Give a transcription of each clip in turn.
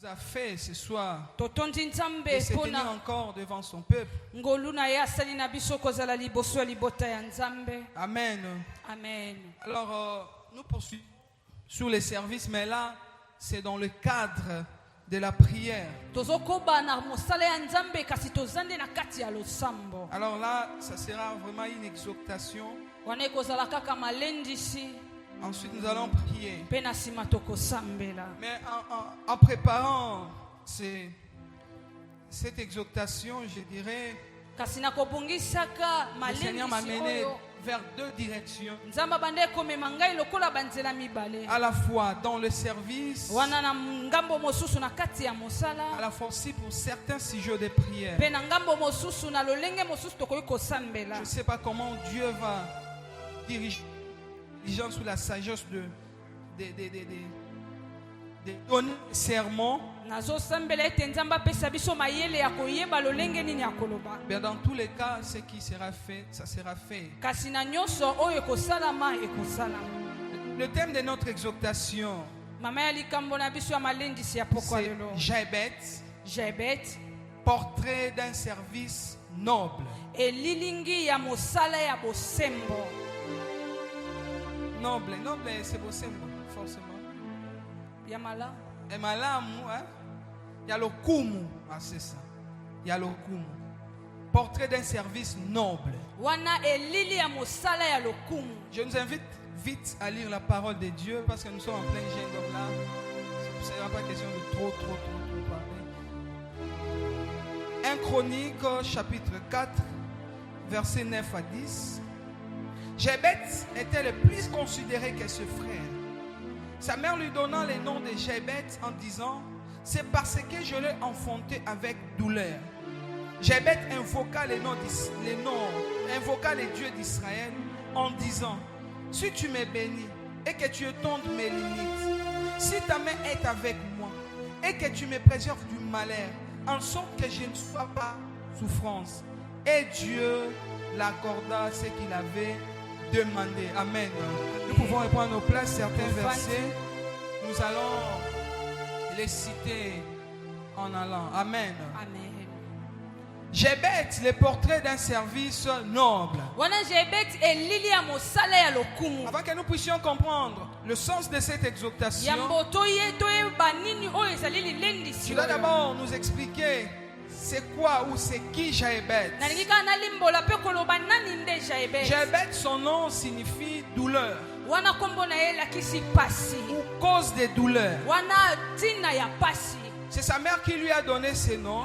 a fait ce soir de se tenir encore devant son peuple. Amen. Amen. Alors, nous poursuivons sur les services, mais là, c'est dans le cadre de la prière. Alors là, ça sera vraiment une exhortation. Ensuite, nous allons prier. Mais en préparant cette exhortation, je dirais, le Seigneur m'a mené vers deux directions. À la fois dans le service, à la fois aussi pour certains sujets de prière. Je ne sais pas comment Dieu va diriger les gens sous la sagesse de donner sermons. Mais dans tous les cas, ce qui sera fait, ça sera fait. Le thème de notre exhortation, c'est Jebet, portrait d'un service noble. Noble, c'est beau symbole, forcément. Yamala. Et malamu, hein? Il y a le kumu, ah c'est ça. Il y a le kumu. Portrait d'un service noble. Je nous invite vite à lire la parole de Dieu parce que nous sommes en plein jeûne, donc là, ce ne sera pas question de trop parler. 1 Chronique, chapitre 4, versets 9 à 10. Jebet était le plus considéré que ce frère. Sa mère lui donna le nom de Jebet en disant: c'est parce que je l'ai enfanté avec douleur. Jebet invoqua les dieux d'Israël en disant: si tu me bénis et que tu étendes mes limites, si ta main est avec moi et que tu me préserves du malheur, en sorte que je ne sois pas souffrance. Et Dieu l'accorda ce qu'il avait demandé. Amen. Nous pouvons reprendre nos places. Certains versets, nous allons les citer en allant. Amen. Amen. Jebet, le portrait d'un service noble. Avant que nous puissions comprendre le sens de cette exhortation, je dois d'abord nous expliquer c'est quoi ou c'est qui Jebet. Jebet, son nom signifie douleur ou cause de douleur. C'est sa mère qui lui a donné ce nom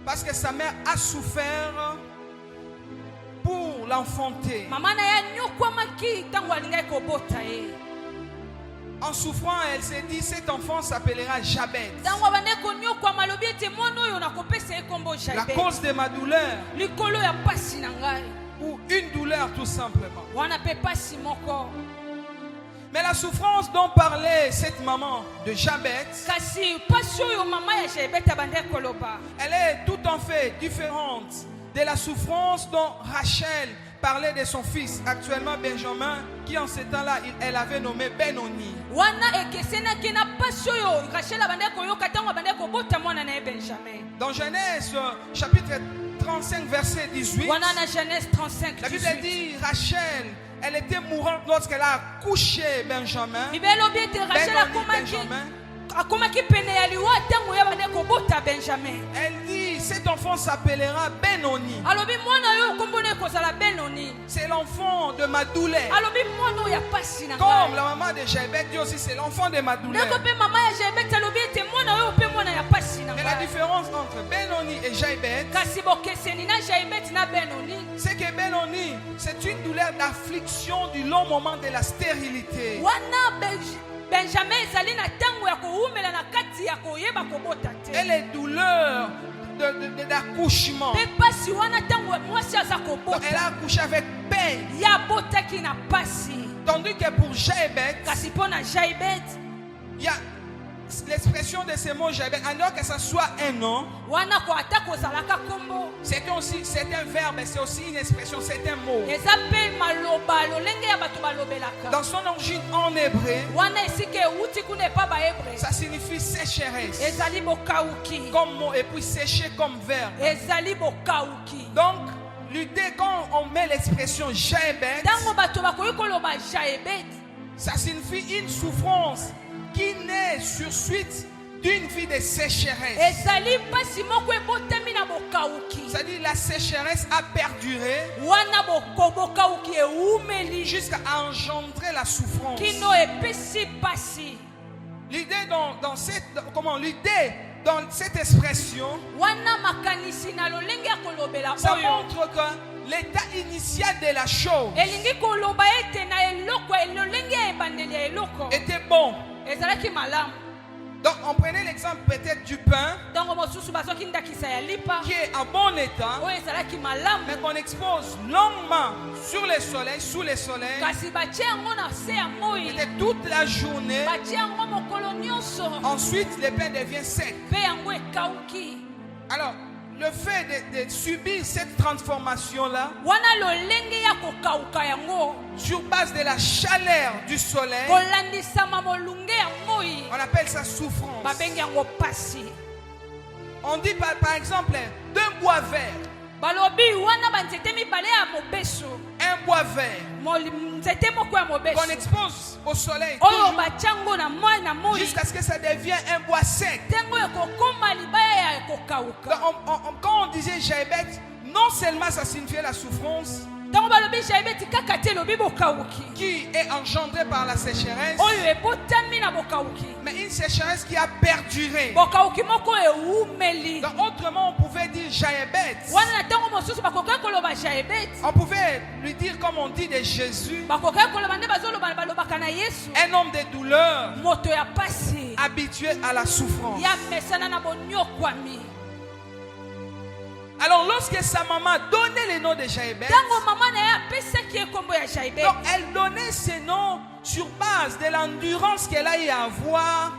parce que sa mère a souffert pour l'enfanter. En souffrant, elle s'est dit: cet enfant s'appellera Jabet. La cause de ma douleur ou une douleur tout simplement. Mais la souffrance dont parlait cette maman de Jabet, elle est tout en fait différente de la souffrance dont Rachel parlait de son fils, actuellement Benjamin, qui en ce temps-là, elle avait nommé Benoni. Dans Genèse chapitre 35 verset 18, la Bible dit: Rachel, elle était mourante lorsqu'elle a accouché Benjamin. Elle dit: cet enfant s'appellera Benoni. C'est l'enfant de ma douleur. Comme la maman de Jebet dit aussi: c'est l'enfant de ma douleur. Mais la différence entre Benoni et Jebet, c'est que Benoni, c'est une douleur d'affliction du long moment de la stérilité. Et les douleurs d'accouchement. Donc elle a accouché avec peine. Tandis que pour Jebet, il y a l'expression de ces mots Jaébet, alors que ça soit un nom, wana ko atako zalaka kombo c'est un verbe, c'est aussi une expression, c'est un mot. eza pe maloba lolenge ya bato balobelaka Dans son origine en hébreu, wana esika euti kuna epa bahebre ça signifie sécheresse ezali bokauki comme mot et puis sécher comme verbe. ezali bokauki Donc, l'idée, quand on met l'expression Jaébet, ntango bato bakoki koloba jaebet ça signifie une souffrance qui naît sur suite d'une vie de sécheresse. ezali mpasi moko ebotami na bokauki C'est-à-dire la sécheresse a perduré wana bokauki eumeli jusqu'à engendrer la souffrance. kino epesi pasi L'idée dans cette expression, wana makanisi na lolenge ya kolobela ça oyo montre que l'état initial de la chose elingi koloba ete na eloko lolenge ya ebandeli ya eloko était bon. ezalaki malamu Donc on prenait l'exemple peut-être du pain ntango mosusu bazwaki ndakisa ya lipa qui est en bon état, oyo ezalaki malamu mais qu'on expose longuement sur le soleil, sous le soleil, kasi batie yango na se ya moi peut-être toute la journée. batie yango mokolo nyonso Ensuite, le pain devient sec. mpe yango ekauki Alors, le fait de subir cette transformation-là, wana lolenge ya kokauka yango sur base de la chaleur du soleil, kolandisama molunge ya moi on appelle ça souffrance. babengi yango pasi On dit par exemple d'un bois vert, balobi wana banzete mibale ya mobeso un bois vert nzete moko ya qu'on mobeso expose au soleil oyo toujours, batiango na moi na moi jusqu'à ce que ça devienne un bois sec. ntango ekokoma libaya ya ekokauka Donc, quand on disait Jaébet, non seulement ça signifiait la souffrance ntango balobi jaibeti kaka te elobi bokauki qui est engendrée par la sécheresse, oyo ebotami na bokauki mais une sécheresse qui a perduré. bokauki moko eumeli Donc, autrement, on pouvait dire Jaébet. wana na ntango mosusu bakokai koloba jaibeti On pouvait lui dire comme on dit de Jésus, bakokai koloba nde bazoloba balobaka na yesu un homme de douleur, moto ya pasi habitué à la souffrance. ya mesana na bonyokwami Alors lorsque sa maman donnait le nom de Jaébet, ntango mama na ye apesaki ye nkombo ya jaibeti donc elle donnait ce nom sur base de l'endurance qu'elle a eu à avoir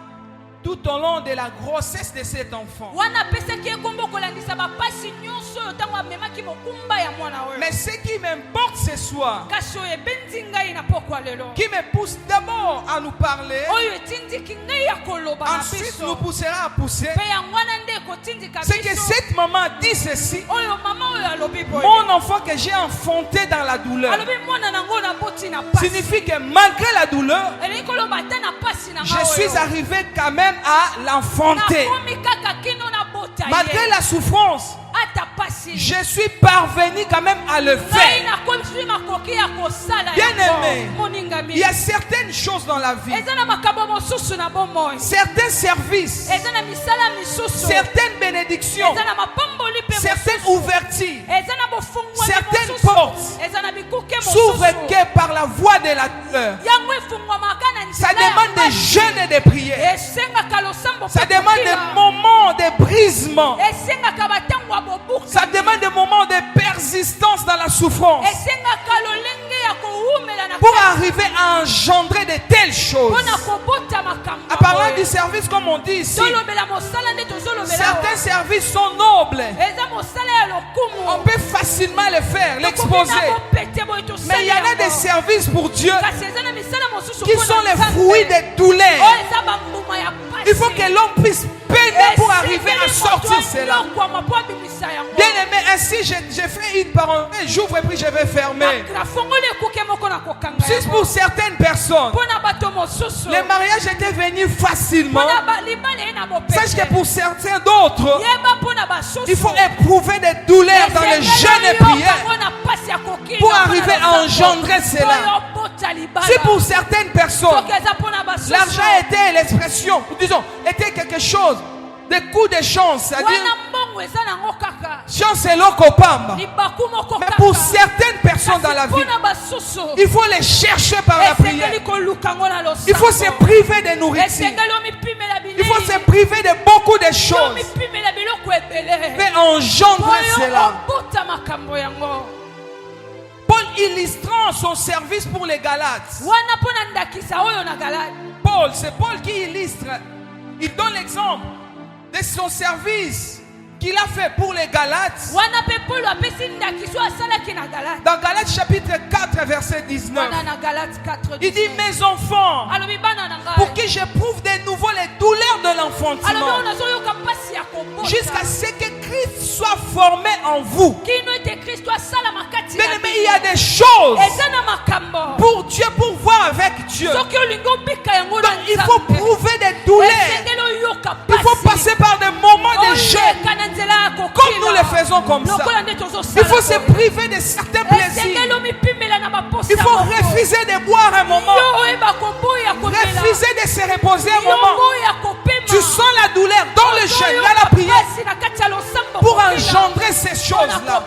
tout au long de la grossesse de cet enfant. wana apesaki ye nkombo kolandisa bapasi nyonso oyo ntango amemaki mokumba ya mwana oyo Mais ce qui m'importe ce soir, kasi oyo ebendi ngai na pokwa lelo qui me pousse d'abord à nous parler, oyo etindiki ngai ya koloba na ensuite nous biso poussera à pousser, mpe yango wana nde ekotindika c'est que biso cette maman dit ceci: oyo mama oyo alobi boye mon enfant que j'ai enfanté dans la douleur, alobi mwana nango naboti na pasi signifie que malgré la douleur, elingi koloba ata na pasi na je nga suis oyo arrivé quand même à l'enfanter. nakomi kaka kino nabota Malgré ye la souffrance, ata pasi je suis parvenu quand même à le ngai faire. nakomi makoki ya kosala Bien yango aimé, moningami il y a certaines choses dans la vie, eza na makambo mosusu na bomoi certains services, eza na misala misusu certaines bénédictions, eza na mapamboli mpe certaines mosusu ouvertures eza na bofungwami certaines mosusu portes eza na bikuke s'ouvrent mosusu que par la voie de la douleur. yango efungwamaka na Ça nzela ya demande des pasi. jeûnes et des prières. esengaka losambo Ça mpe demande kokila. des moments de brisement. esengaka batango ya bobuka Ça demande des moments de persistance dans la souffrance esengaka lolenge ya kowumela na pour kati arriver à engendrer de telles choses. mpona kobota makambo En parlant oyo. du service, comme on dit ici, tolobela mosala nde tozolobela certains services sont nobles. eza mosala ya lokumu On peut facilement le faire, l'exposer. Mais il y en a des services pour Dieu kasi eza na misala mosusu qui mpona sont les Nzambe. fruits des douleurs. oyo eza bambuma ya pasi. Il faut que l'homme puisse peiner pour arriver à sortir cela. cela po abimisa yango Bien aimé, ainsi j'ai fait une parenthèse, j'ouvre et puis je vais fermer. nafongoli ekuke moko na kokanga Juste pour certaines personnes, mpona bato mosusu le mariage était venu facilement. mpona libala ye na Sache que bopete pour certains d'autres, yeba mpona basusu il faut éprouver des douleurs dans les jeûnes et prières pour arriver à engendrer cela. Si pour certaines personnes, l'argent était l'expression, disons, était quelque chose, des coups de chance, c'est-à-dire, chance et l'okopamba. Mais pour certaines personnes dans la vie, il faut les chercher par la prière. Il faut se priver de nourriture. Il faut se priver de beaucoup de choses. Mais engendrer cela. Paul illustrant son service pour les Galates. Paul, c'est Paul qui illustre Il donne l'exemple de son service qu'il a fait pour les Galates. Dans Galates chapitre 4 verset 19. Il dit, mes enfants, pour qui j'éprouve de nouveau les douleurs de l'enfantement, jusqu'à ce que Christ soit formé en vous. Bien aimé, il y a des choses pour Dieu, pour voir avec Dieu. Donc il faut prouver des douleurs. Il faut passer par des moments de jeûne, comme nous le faisons comme ça. Il faut se priver de certains plaisirs. Il faut refuser de boire un moment, refuser de se reposer un moment. Tu sens la douleur dans le jeûne, dans la prière, pour engendrer ces choses-là.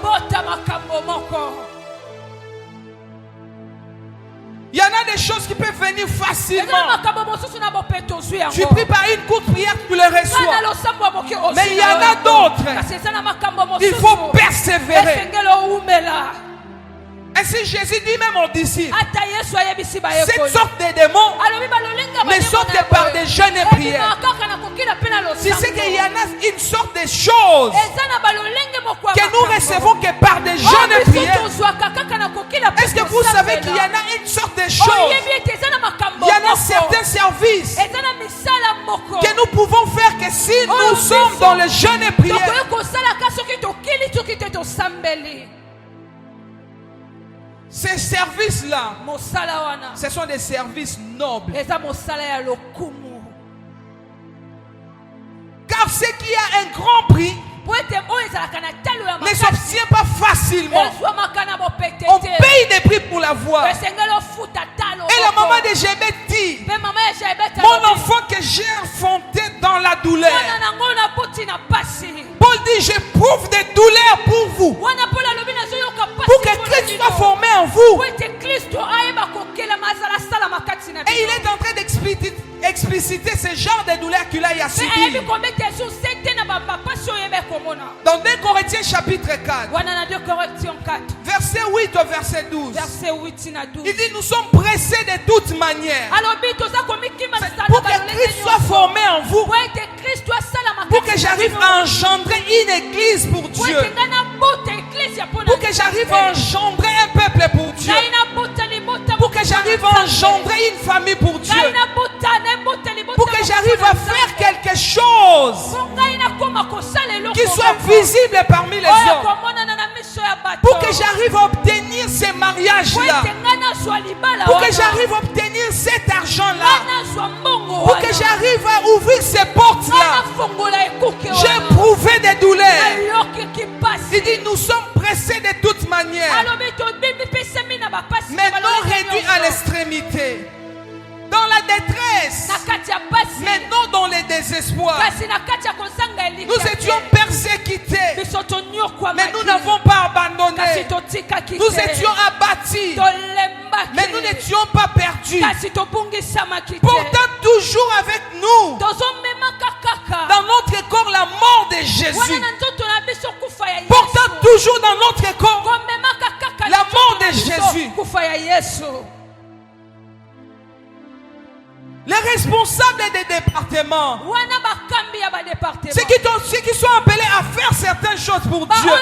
Il y en a des choses qui peuvent venir facilement. Tu pries par une courte prière, tu les reçois. Mais il y en a d'autres. Il faut persévérer. Ainsi Jésus dit même aux disciples, cette sorte de démons ne sortent que par des jeûnes et prières. Si c'est qu'il y en a une sorte de choses que nous recevons que par des jeûnes et prières. Est-ce que vous savez qu'il y en a une sorte de choses? Il y en a certains services que nous pouvons faire que si nous sommes dans le jeûne et prière. Ces services-là, ce sont des services nobles. Car ce qui a un grand prix ne s'obtient pas facilement. On paye des prix pour la voir. Et la maman de Jabez dit, mon enfant que j'ai enfanté dans la douleur. Paul dit, j'éprouve des douleurs pour vous, pour que Christ soit formé en vous. Et il est en train d'expliciter ce genre de douleurs qu'il a subi. Dans 2 Corinthiens chapitre 4, verset 8 au verset 12, il dit, nous sommes pressés de toute manière pour que Christ soit formé en vous, pour que j'arrive à engendrer une église pour Dieu, pour que j'arrive à engendrer un peuple pour Dieu, pour que j'arrive à engendrer une famille pour Dieu, pour que j'arrive à faire quelque chose qui soit visible parmi les hommes, pour que j'arrive à obtenir ces mariages-là, pour que j'arrive à obtenir cet argent-là, pour que j'arrive à ouvrir ces portes-là. J'ai éprouvé des douleurs. Il dit, nous sommes pressés de toute manière, mais non réduits à l'extrémité, dans la détresse, mais non dans le désespoir. Nous étions persécutés, mais nous n'avons pas abandonné. Nous étions abattus, mais nous n'étions pas perdus. Pourtant, toujours avec nous, dans notre corps, la mort de Jésus. Pourtant, toujours dans notre corps, la mort de Jésus. Les responsables des départements, ceux qui sont appelés à faire certaines choses pour Dieu,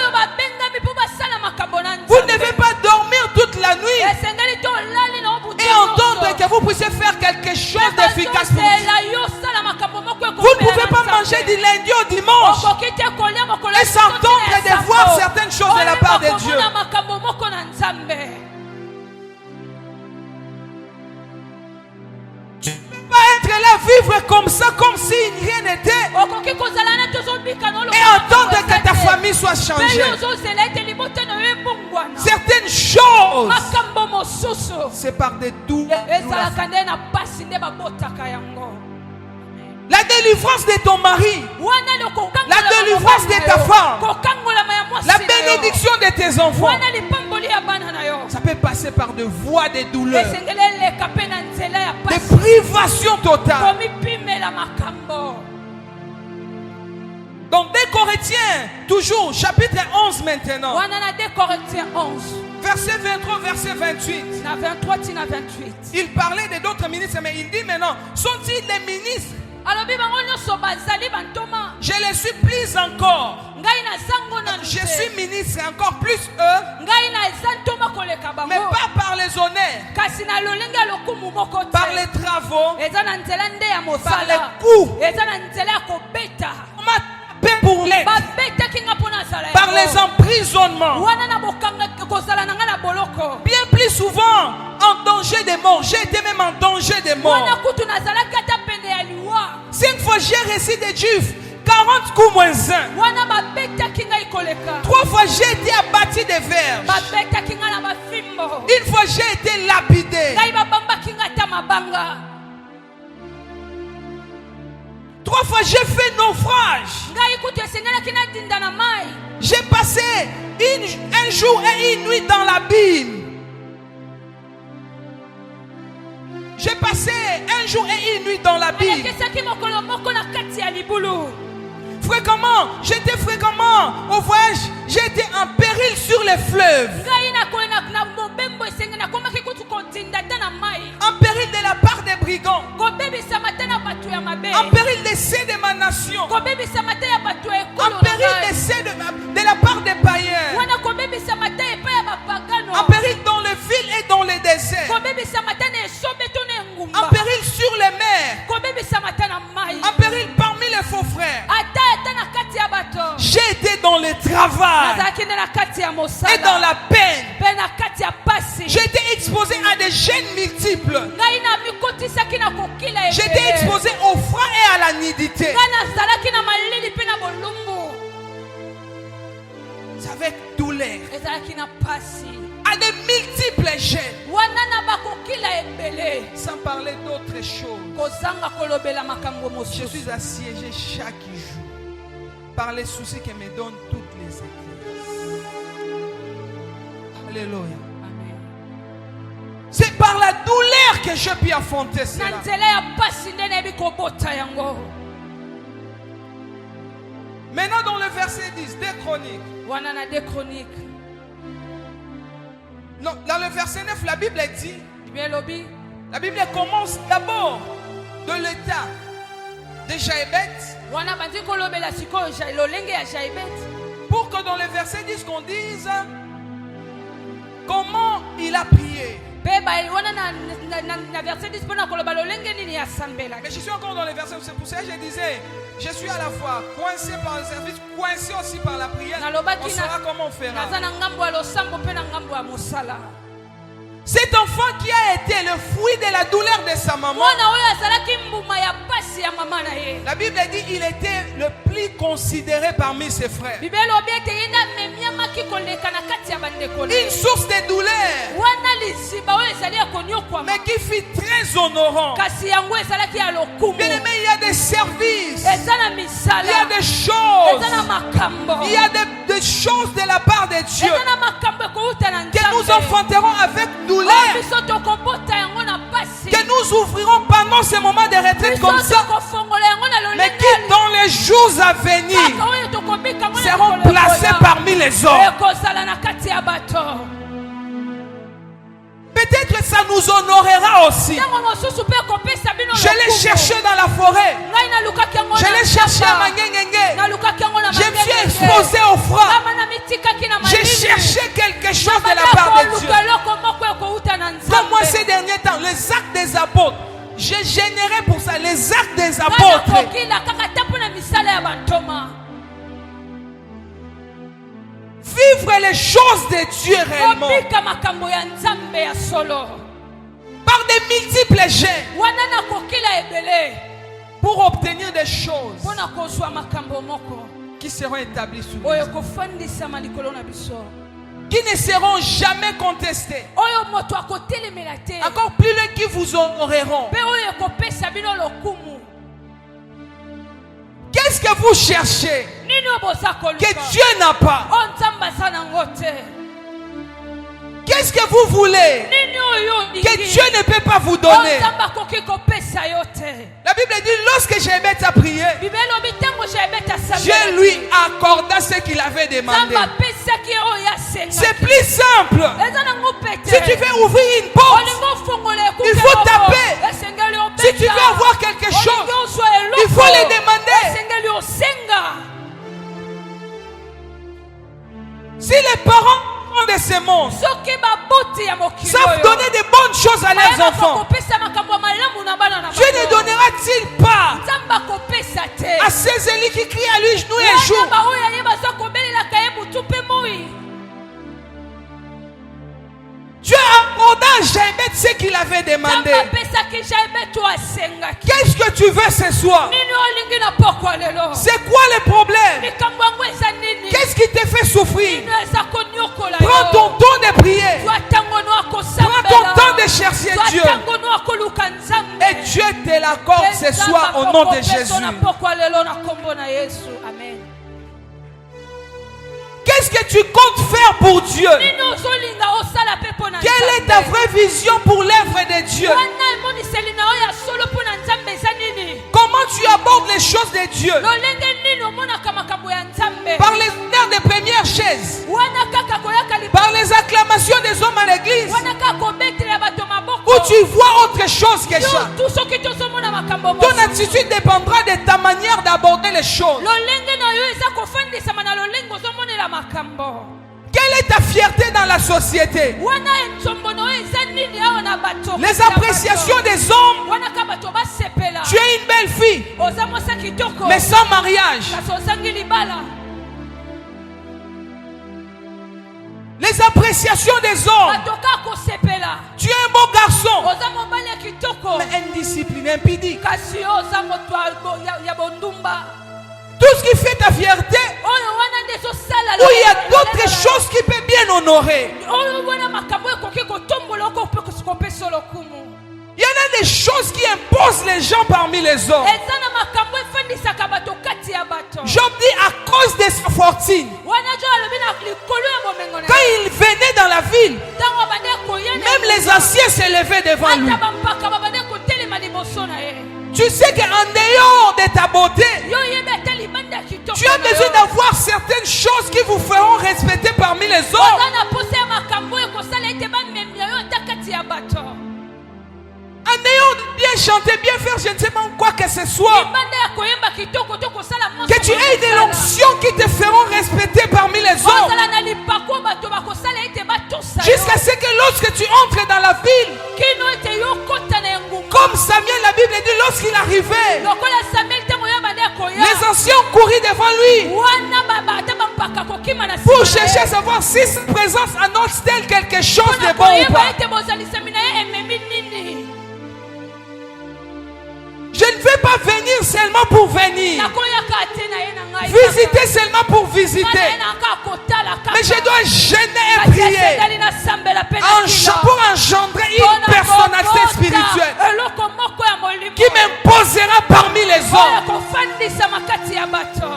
vous ne devez pas dormir toute la nuit et entendre que vous puissiez faire quelque chose d'efficace pour Dieu. Vous ne pouvez pas manger du lundi au dimanche et s'entendre de voir certaines choses de la part de Dieu. Pas être là, vivre comme ça, comme si rien n'était, et attendre que ta famille soit changée. Certaines choses, c'est par des douleurs. La délivrance de ton mari, la délivrance de ta femme, la bénédiction de tes enfants, ça peut passer par des voies de douleur, des privations totales. Dans 2 Corinthiens, toujours, chapitre 11 maintenant, verset 23, verset 28. Il parlait de d'autres ministres, mais il dit maintenant, sont-ils les ministres alobi bango nyonso bazali bantoma. Je les suis plus encore. Ngai nazango na Je suis ministre encore plus eux. Ngai naza ntoma koleka bango. Mais pas par les honneurs. Kasi na lolenge ya lokumu moko te. Par les travaux. Eza na nzela nde ya mosala. Par les coups. Eza na nzela ya kobeta. Pour l'aide. Par les emprisonnements. Bien plus souvent en danger de mort. J'ai été même en danger de mort. 5 fois j'ai reçu des juifs. 40 coups moins 1. 3 fois j'ai été abattu de verges. Une fois j'ai été lapidé. 3 fois j'ai fait naufrage. J'ai passé un jour et une nuit dans l'abîme. J'ai passé un jour et une nuit dans l'abîme. Fréquemment, j'étais fréquemment au voyage. J'étais en péril sur les fleuves. En péril de la part des brigands. En péril d'essai de ma nation. En péril d'essai de la part des païens. En péril dans les villes et dans les déserts. En péril sur les mers. En péril parmi les faux frères. J'ai été dans le travail et dans la peine. J'ai été exposé à des gênes multiples. J'ai été exposé au froid et à la nudité. C'est avec douleur. À de multiples gênes. Sans parler d'autres choses. Je suis assiégé chaque jour par les soucis que me donnent toutes les églises. Alléluia. Amen. C'est par la douleur que je puis affronter cela. Maintenant dans le verset 10, des Chroniques. Non, dans le verset 9, la Bible dit, la Bible commence d'abord de l'état de Jaébet, pour que dans le verset 10 qu'on dise comment il a prié. Mais je suis encore dans le verset, c'est pour ça que je disais, je suis à la fois coincé par le service, coincé aussi par la prière. On saura comment on fera. Cet enfant qui a été le fruit de la douleur de sa maman, la Bible dit qu'il était le plus considéré parmi ses frères. Une source de douleur, mais qui fut très honorant. Bien aimé, il y a des services, il y a des choses, il y a des choses de la part de Dieu que nous enfanterons avec douleur, que nous ouvrirons pendant ces moments de retraite comme ça, mais qui dans les jours à venir seront placés parmi les hommes. Peut-être que ça nous honorera aussi. Je l'ai cherché dans la forêt. Je l'ai cherché à Mangengenge. Je me suis exposé au froid. J'ai cherché quelque chose de la part de Dieu. Comme moi ces derniers temps, les actes des apôtres, j'ai généré pour ça les actes des apôtres. Vivre les choses de Dieu réellement. Par des multiples jets. Pour obtenir des choses qui seront établies sous nous, qui ne seront jamais contestées. Encore plus loin, qui vous honoreront. Qu'est-ce que vous cherchez que Dieu n'a pas? Qu'est-ce que vous voulez que Dieu ne peut pas vous donner? La Bible dit, lorsque Jaébet a prié, Dieu lui accorda ce qu'il avait demandé. C'est plus simple. Si tu veux ouvrir une porte, il faut taper. Si tu veux avoir quelque chose, faut les demander. osengeli osenga. Si les parents de ces mondes Soki babuti ya mokili savent oyo, donner de bonnes choses à leurs bayeba enfants, kokopesa makambo ya malamu na bana na Dieu ne bango. donnera-t-il pas Nzambe akopesa te. à ces élites qui crient à lui jour et Wana jour? baoyo ye baza kobelelaka ye butu mpe moi. Dieu accorda à Jaébet ce qu'il avait demandé. Nzambe apesaki Jayebetu asengaki. Qu'est-ce que tu veux ce soir? Nini olingi na pokwa lelo? C'est quoi le problème? Likambo yango eza nini? Qu'est-ce qui te fait souffrir? Nini eza konyokola Prends ton yo? temps de prier. Zwa ntango no akosambela. Prends ton temps de chercher Zwa Dieu. ntango no akoluka Nzambe. Et Dieu te l'accorde ce soir au nom de Jésus. Na pokwa lelo na kombo na Yesu. Amen. Qu'est-ce que tu comptes faire pour Dieu? Nini ozolinga osala pe mpo na Quelle est ta vraie vision pour l'œuvre de Dieu? Wana emoniseli na oyo ya solo mpo na Nzambe eza nini? Comment tu abordes les choses de Dieu? Lolenge nini omonaka makambo ya Nzambe? Par les honneurs des premières chaises, Wana kaka koyaka lipa. par les acclamations des hommes à l'église, Wana kaka kobetela bato maboko. ou tu vois autre chose que ça? Tout soki tozomona makambo Ton mosusu. attitude dépendra de ta manière d'aborder les choses. Lolenge na yo eza kofandisama na lolenge ozomonela makambo. Quelle est ta fierté dans la société? Wana enzombo na yo eza nini awa na bato? Les appréciations des hommes. Wana ka bato basepela. Tu es une belle fille, Oza mwasi kitoko. mais sans mariage. Kasi ozangi libala. Les appréciations des hommes. Bato ka kosepela. Tu es un beau garçon, Oza mobali ya kitoko. mais indiscipliné, impudique. Kasi yo oza moto ya bondumba. Tout ce qui fait ta fierté, Oyo wana nde ezosala où il y a d'autres choses qui peuvent bien honorer. oyo wana makambo ekoki kotombola oko mpe kopesa lokumu. Il y en a des choses qui imposent les gens parmi les hommes. Eza na makambo efandisaka bato kati ya bato. Job dit à cause de sa fortune. Wana jo alobi na likolo ya bomengo na Quand il venait dans la ville, ntango abande koyena même les anciens se levaient devant lui. ata bampaka babande kotelema liboso na ye. Tu sais qu'en dehors de ta beauté, Yo yebi ata libanda ya kitoko tu as na besoin yo. d'avoir certaines choses qui vous feront respecter parmi les hommes. Oza na posa ya makambo ekosala ete bamemia yo ata kati ya bato. En dehors de bien chanter, bien faire, je ne sais pas quoi que ce soit. Libanda ya koyemba kitoko to kosala mwasi Que tu aies des kosala. l'onction qui te feront respecter parmi les hommes. Ozala na lipako bato bakosala ete batosa yo. Jusqu'à ce que lorsque tu entres dans la ville, Kino ete yo kota na engumba. comme Samuel, la Bible dit, lorsqu'il arrivait, Lokola Samuel ntango yo abande koya. les anciens ont couru devant lui Wana baba ata bampaka kokima na pour nsima na chercher à ye. savoir si sa présence annonce-t-elle quelque chose de Mpona bon ou koyeba pas. ete bozalisami na ye ememi nini. Je ne vais pas venir seulement pour venir, Nakoyaka ate na ye na ngai. visiter seulement pour Kaka. visiter, Nga na ye na kaka kotala kaka. mais je dois jeûner et Kasi prier asengeli nasambela mpe na kila. pour engendrer Mpona une personnalité kobota spirituelle eloko moko ya molimo. qui m'imposera parmi les Oyo hommes. kofandisama kati ya bato.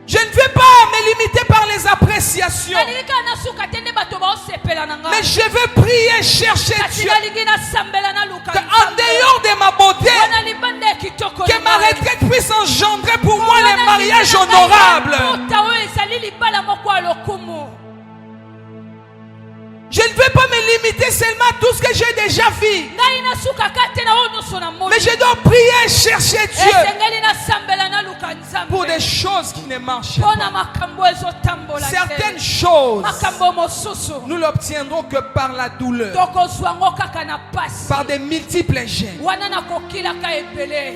Je ne vais pas me limiter par les appréciations, Nalingi kaka nasuka te nde bato baosepela na ngai. mais je vais prier, chercher Kasi Dieu. nalingi nasambela naluka Que en Nzambe. dehors de ma beauté, Wana libanda ya kitoko que na ma ngai. retraite puisse engendrer pour moi Wana les mariages libanda na ngai honorables. mabota oyo ezali libala moko ya lokumu. Je ne vais pas me limiter seulement à tout ce que j'ai déjà vu, Ngai nasukaka te na oyo nyonso na moni. mais je dois prier et chercher Dieu Esengeli nasambela naluka pour Nzambe. des choses qui ne marchent Mpo na pas. makambo ezotambola te. Certaines choses, Makambo mosusu nous l'obtiendrons que par la douleur, tokozwa ngo kaka na pasi. par des multiples gènes, Wana nakokilaka ebele.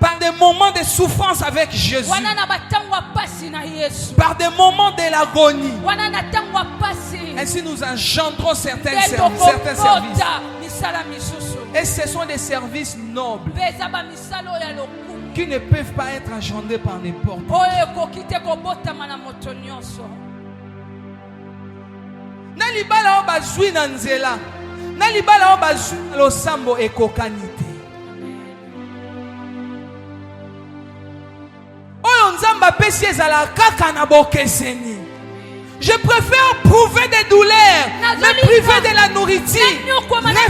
par des moments de souffrance avec Jésus, Wana na batango ya pasi na Yesu. par des moments de l'agonie. Wana na tango ya pasi. Ainsi nous engendrons certains Nde services. tokobota misala misusu. Et ce sont des services nobles Mpe eza bamisala oyo ya lokumu. qui ne peuvent pas être engendrés par n'importe qui. Oyo ekoki te kobotama na moto nyonso. Na libala oyo bazwi na nzela, na libala oyo bazwi na losambo ekokani te. Oyo nzambe apesi ezala kaka na bokeseni. Je préfère prouver des douleurs, me priver de la nourriture,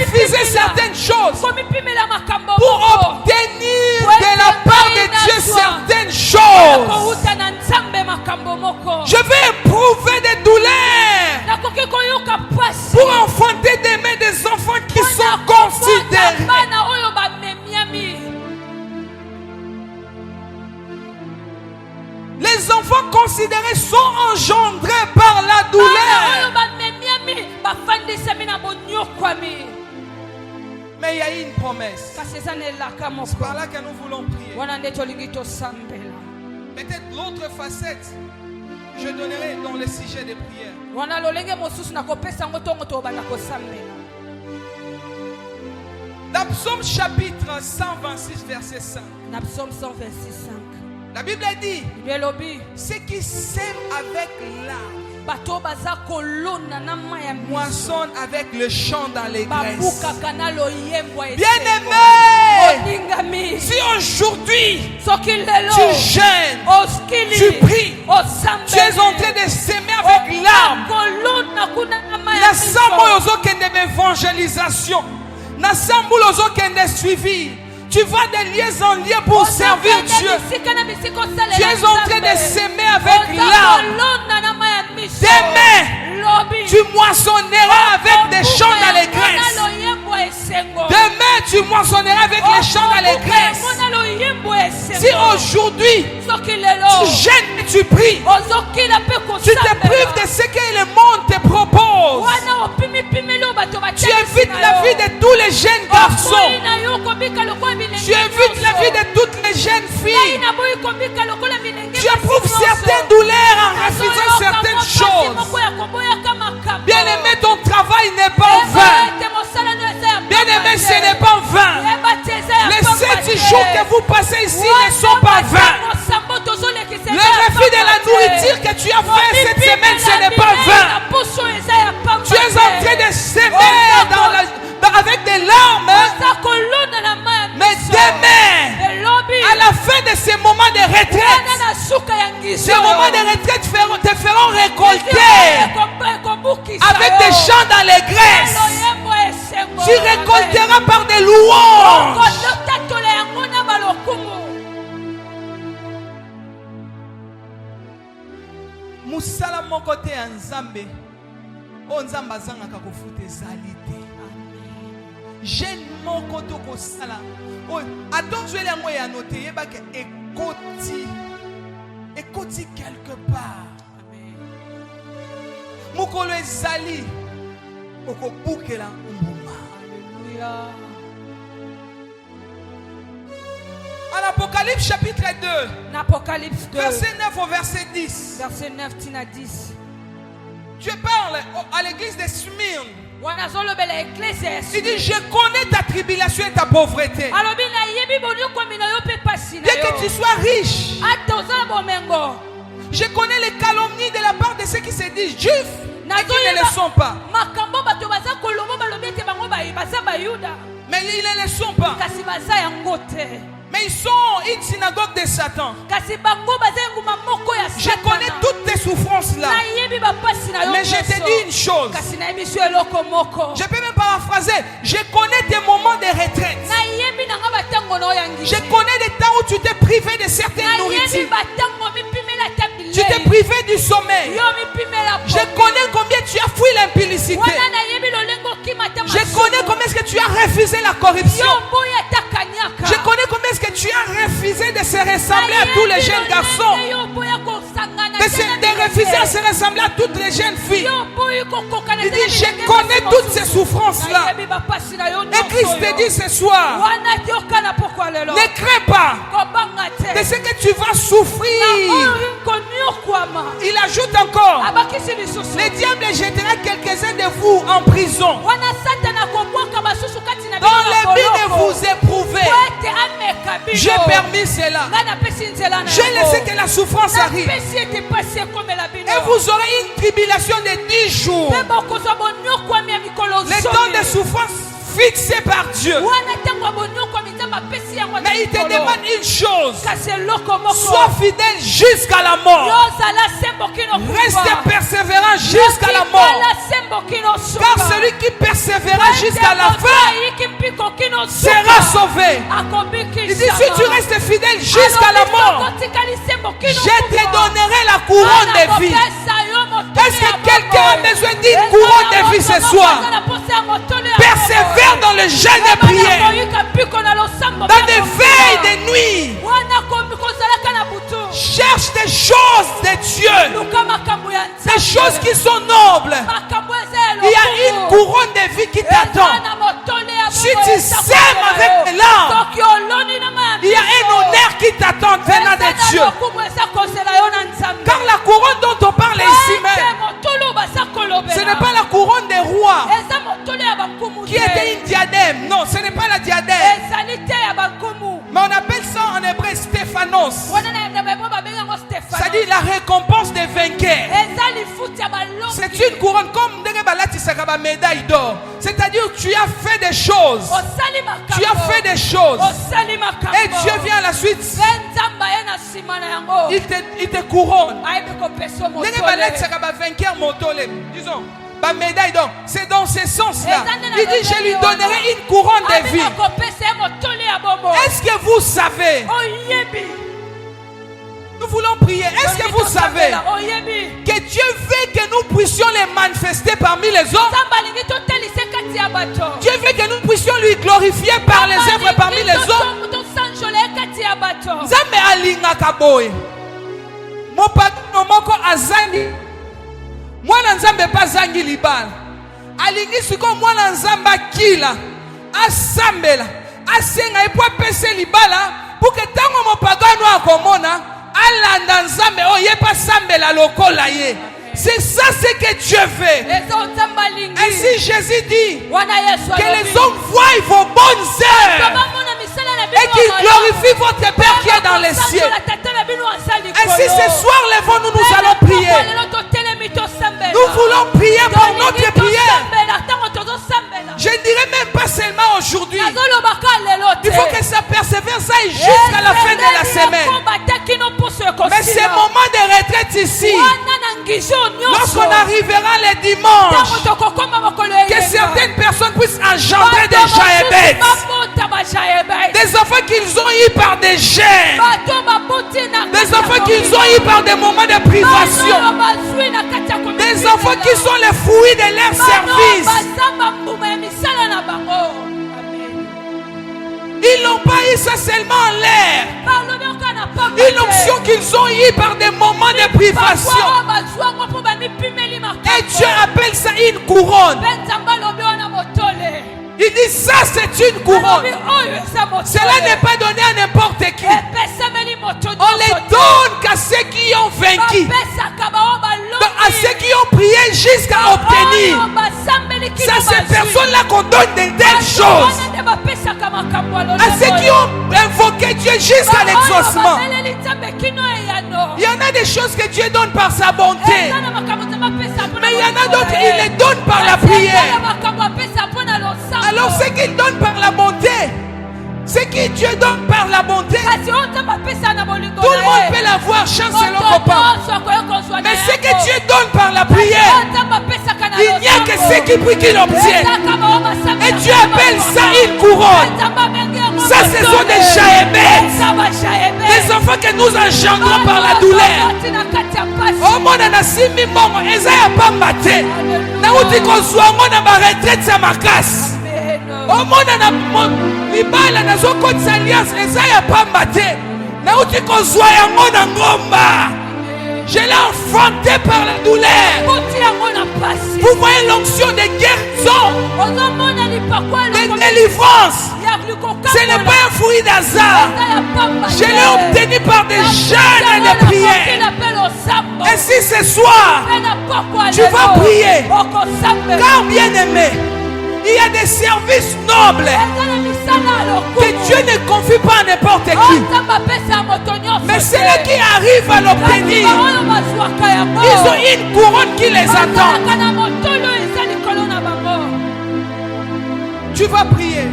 refuser certaines choses komipimela makambo pour moko. obtenir de la part de Dieu certaines choses. Kouta na Nzambe makambo moko. Je vais éprouver des douleurs Nakoki koyoka pasi. pour enfanter d'aimer des enfants qui sont considérés sont engendrés par la douleur. Mais il y a une promesse. C'est par là que nous voulons prier. Peut-être l'autre facette, je donnerai dans le sujet des prières. Dans Psaume chapitre 126, verset 5. La Bible dit, ceux qui sèment avec l'âme moissonnent avec le chant d'allégresse. Bien-aimé, si aujourd'hui tu jeûnes, tu pries, tu es en train de s'aimer avec l'âme, évangélisation, suivi. Tu vas de lieu en lieu pour servir Dieu. Tu es en train de s'aimer avec l'âme. Demain, tu moissonneras avec des chants d'allégresse. Demain, tu moissonneras avec les chants d'allégresse. Si aujourd'hui, tu jeûnes et tu pries, tu te prives de ce que le monde te propose. Tu évites la vie de tous les jeunes garçons. Tu évites la vie de toutes les jeunes filles. Tu éprouves certaines douleurs en refusant certaines choses. Bien-aimé, ton travail n'est pas en vain. Bien-aimé, ce n'est pas en vain. Les 7 jours que vous passez ici ne sont pas vains. Le refus de la nourriture que tu as fait cette semaine, ce n'est pas vain. Tu es en train de s'aimer avec des larmes. Mais demain, à la fin de ces moments de retraite, ces moments de retraite te feront récolter avec des chants d'allégresse. Tu récolteras par des louanges. Musala moko te ya Nzambe o Nzambe azangaka kofuta ezali te. Jeune moko to kosala o atozweli yango ya note yebaka ekoti quelque part. Mokolo ezali okobukela mbuma. Alléluia. En Apocalypse chapitre 2, verset 9 au verset 10. Verset 9 tina 10. Dieu parle à l'église de Smyrne. Il dit, je connais ta tribulation et ta pauvreté. Bien que tu sois riche, je connais les calomnies de la part de ceux qui se disent juifs et qui ne le sont pas. Mais ils ne le sont pas. Mais ils sont une synagogue de Satan. Je connais toutes tes souffrances là. Mais je te dis une chose. Je peux même paraphraser. Je connais tes moments de retraite. Je connais les temps où tu t'es privé de certaines nourritures. Tu t'es privé du sommeil. Je connais combien tu as fui l'impudicité. Je connais combien est-ce que tu as refusé la corruption. Je connais combien est-ce que tu as refusé de se ressembler à tous les jeunes garçons. De refuser à se ressembler à toutes les jeunes filles. Il dit, je connais toutes ces souffrances-là. Et Christ te dit ce soir, ne crains pas de ce que tu vas souffrir. Il ajoute encore, le diable jettera quelques-uns de vous en prison dans le but de vous éprouver. J'ai permis cela. J'ai laissé que la souffrance arrive. Et vous aurez une tribulation de 10 jours. Le temps de souffrance fixé par Dieu. Mais il te demande une chose. Sois fidèle jusqu'à la mort. Reste persévérant jusqu'à la mort. Car celui qui persévérera jusqu'à la fin sera sauvé. Il dit, si tu restes fidèle jusqu'à la mort, je te donnerai la couronne de vie. Est-ce que quelqu'un a besoin d'une couronne de vie ce soir? Persévère dans le jeûne de prière, dans des veilles de nuit. Cherche Cherche des choses de Dieu. Des choses qui sont nobles. Il y a une couronne de vie qui t'attend. Si tu sèmes avec les larmes, il y a un honneur qui t'attend venant de Dieu. Car la couronne dont on parle ici même, ce n'est pas la couronne des rois qui était une diadème. Non, ce n'est pas la diadème. Mais on appelle ça en hébreu Stéphanos. C'est-à-dire la récompense des vainqueurs. C'est une couronne comme une médaille d'or. C'est-à-dire que tu as fait des choses. Tu as fait des choses. Et Dieu vient à la suite. Il te couronne. Disons, ma médaille d'or. C'est dans ce sens-là. Il dit, je lui donnerai une couronne de vie. Est-ce que vous savez? Nous voulons prier. Est-ce que vous savez que Dieu veut que nous puissions les manifester parmi les hommes? Dieu veut que nous puissions lui glorifier par les œuvres parmi les hommes. Nzambe alingaka boye. Mopatano moko azangi. Mwana nzambe pa zangi libala. Alingi siko mwana nzambe akila. Asambela. Asenga epo apese libala. Pour que tango mopagano akomona. Alanda nzambe oyepa sambela lokola ye. C'est ça ce que Dieu veut. Ainsi Jésus dit que les hommes voient vos bonnes œuvres et qu'ils glorifient votre Père qui est dans les cieux. Ainsi ce soir, levons-nous, nous allons prier. Nous voulons prier pour notre prière. Je ne dirais même pas seulement aujourd'hui. Il faut que sa persévérance aille jusqu'à la fin de la semaine. Mais ces moments de retraite ici, lorsqu'on arrivera les dimanches, que certaines personnes puissent engendrer des jaébètes, des enfants qu'ils ont eu par des gènes, des enfants qu'ils ont eu par des moments de privation, des enfants qui sont les fruits de leur service. Ils n'ont pas eu ça seulement en l'air. Une option qu'ils ont eu par des moments de privation. Et Dieu appelle ça une couronne. Il dit ça c'est une couronne. Cela n'est pas donné à n'importe qui. On les donne qu'à ceux qui ont vaincu. À ceux qui ont prié jusqu'à obtenir. C'est à ces personnes-là qu'on donne de telles choses. À ceux qui ont invoqué Dieu jusqu'à l'exaucement. Il y en a des choses que Dieu donne par sa bonté. Mais il y en a d'autres, il les donne par la prière. Alors ce qu'il donne par la bonté, ce que Dieu donne par la bonté, tout le monde peut l'avoir, chance selon copain. Mais ce que Dieu donne par la prière, il n'y a que ceux qui prient qui l'obtiennent. Et Dieu appelle ça une couronne. Ça, ce sont des jaébètes, des enfants que nous engendrons par la douleur. Oh mon anasimi mongo, ezaya pambate. Na uti kozwango na ba retraite sa makasi. Oh mon anamon, libala na zokotsa alliance ezaya pambate. Na uti kozwango na ngomba. Je l'ai enfanté par la douleur. Vous voyez l'onction de guérison, de délivrance. Ce n'est pas un fruit d'hasard. Je l'ai obtenu par des jeûnes et des prières. Ainsi ce soir, tu vas prier. Car bien aimé, il y a des services nobles que Dieu ne confie pas à n'importe qui. Mais ceux-là qui arrivent à l'obtenir, ils ont une couronne qui les attend. Tu vas prier.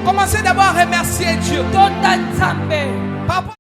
Commencez d'abord à remercier Dieu. Papa.